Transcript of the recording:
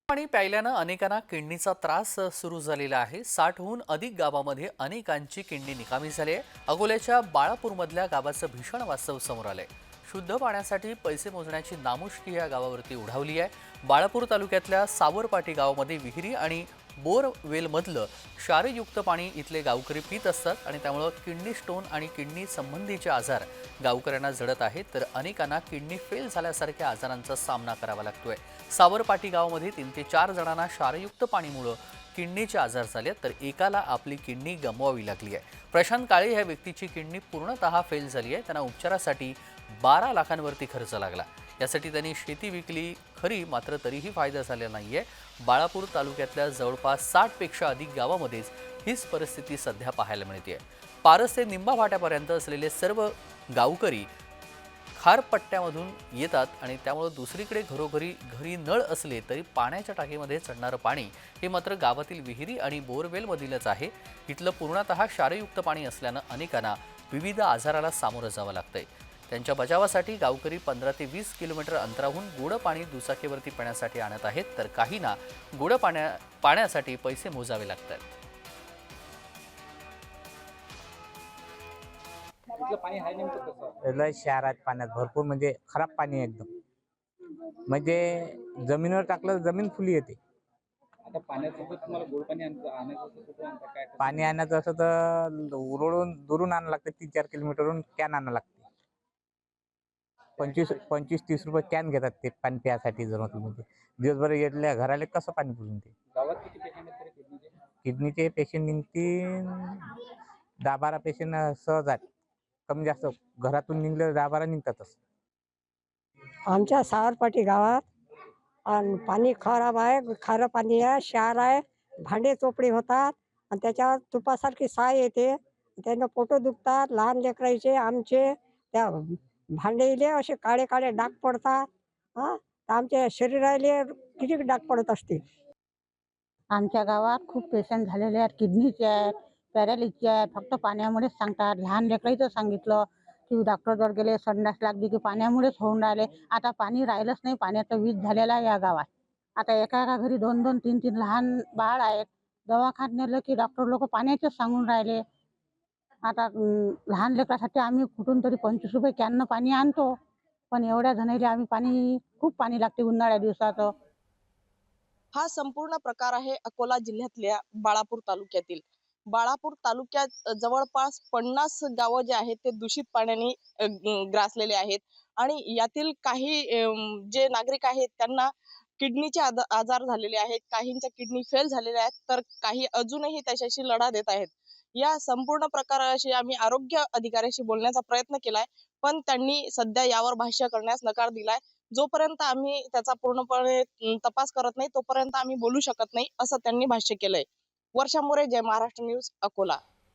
पाणी प्यायल्यानं अनेकांना किडनीचा त्रास सुरू झालेला आहे. 60हून अधिक गावामध्ये अनेकांची किडनी निकामी झाली आहे. अकोल्याच्या बाळापूरमधल्या गावाचं भीषण वास्तव समोर आलंय. शुद्ध पाण्यासाठी पैसे मोजण्याची नामुष्की या गावावरती उडावली आहे. बाळापूर तालुक्यातल्या सावरपाटी गावामध्ये विहिरी आणि बोरवेलमधलं क्षारयुक्त पाणी इथले गावकरी पित असतात आणि त्यामुळे किडनी स्टोन आणि किडनी संबंधीचे आजार गावकऱ्यांना जडत आहेत, तर अनेकांना किडनी फेल झाल्यासारख्या आजारांचा सामना करावा लागतोय. सावरपाटी गावामध्ये 3 ते 4 जणांना क्षारयुक्त पाणीमुळे किडनीचे आजार झाले, तर एकाला आपली किडनी गमवावी लागली आहे. प्रशांत काळे ह्या व्यक्तीची किडनी पूर्णतः फेल झाली आहे. त्यांना उपचारासाठी 12 लाखांवरती खर्च लागला. यासाठी त्यांनी शेती विकली खरी, मात्र तरीही फायदा झालेला नाहीये. बाळापूर तालुक्यातल्या जवळपास 60 पेक्षा अधिक गावामध्येच हीच परिस्थिती सध्या पाहायला मिळते. पारस ते निंबा फाट्यापर्यंत असलेले सर्व गावकरी खारपट्ट्यामधून येतात आणि त्यामुळे दुसरीकडे घरी नळ असले तरी पाण्याच्या टाकीमध्ये चढणारं पाणी हे मात्र गावातील विहिरी आणि बोरवेलमधीलच आहे. इथलं पूर्णतः क्षारयुक्त पाणी असल्यानं अनेकांना विविध आजाराला सामोरं जावं लागतंय. त्यांच्या बचावासाठी गावकरी 15 ते 20 किलोमीटर अंतरावरून गोड पाणी दुचाकीवरती पिण्यासाठी आणत आहेत, तर काहींना गोड पाण्यासाठी पैसे मोजावे लागतात. इथलं पाणी आहे नेमकं कसं? लय शहरात पाण्यात भरपूर म्हणजे खराब पाणी आहे एकदम. म्हणजे जमिनीवर टाकलं तर जमीन फुली येते. आता पाण्यासोबत तुम्हाला गोड पाणी आणायचं असं कुठून आणता काय कसं? पाणी आणायचं असं तर उरळून दुरून आणावं लागतं. 3-4 किलोमीटरवरून कॅन आणावं लागते. 25-30 रुपये कॅन घेतात ते पाणी प्यायसाठी. जर म्हटलं म्हणजे दिवसभर येतल्या घराले कसं पाणी पुरून ते. गावात किती पेशंट आहेत तरी किडनीचे? किडनीचे पेशंट निघतील 10-12 पेशंट सहज आहेत. कमी जास्त घरातून निघले 10-12 निघतातच. आमच्या सावरपाटी गावात पाणी खराब आहे, खारं पाणी आहे, क्षार आहे, भांडे चोपडे होतात आणि त्याच्यावर तुपासारखी साय येते. त्यानं पोटं दुखतात लहान लेकराचे आमचे. त्या भांडेले असे काळे काळे डाग पडतात. हां, तर आमच्या शरीराले किती डाग पडत असतील. आमच्या गावात खूप पेशंट झालेले आहेत. किडनीचे आहेत, पॅरालिसचे आहेत. फक्त पाण्यामुळेच सांगतात. लहान लेकराचं सांगितलं की डॉक्टरजवळ गेले, संडास लागली की पाण्यामुळेच होऊन राहिले. आता पाणी राहिलंच नाही. पाण्याचा वीज झालेला आहे या गावात. आता एका एका घरी 2-2, 3-3 लहान बाळ आहेत. दवाखान्यात नेलं की डॉक्टर लोक पाण्याचेच सांगून राहिले. आता लहान लेकरासाठी आम्ही कुठून तरी 25 रुपये कॅननं पाणी आणतो. पण एवढ्या जणांना आम्ही खूप पाणी लागते उन्हाळ्या दिवसाचं. हा संपूर्ण प्रकार आहे अकोला जिल्ह्यातल्या बाळापूर तालुक्यातील. बाळापूर तालुक्यात जवळपास 50 गावं जे आहेत ते दूषित पाण्याने ग्रासलेले आहेत आणि यातील काही जे नागरिक आहेत त्यांना किडनीचे आजार झालेले आहेत. काहींच्या किडनी फेल झालेल्या आहेत, तर काही अजूनही त्याच्याशी लढा देत आहेत. या संपूर्ण प्रकाराशी आम्ही आरोग्य अधिकाऱ्याशी बोलण्याचा प्रयत्न केलाय, पण त्यांनी सध्या यावर भाष्य करण्यास नकार दिलाय. जोपर्यंत आम्ही त्याचा पूर्णपणे तपास करत नाही तोपर्यंत आम्ही बोलू शकत नाही, असं त्यांनी भाष्य केलंय. वर्षा मोरे, जय महाराष्ट्र न्यूज, अकोला.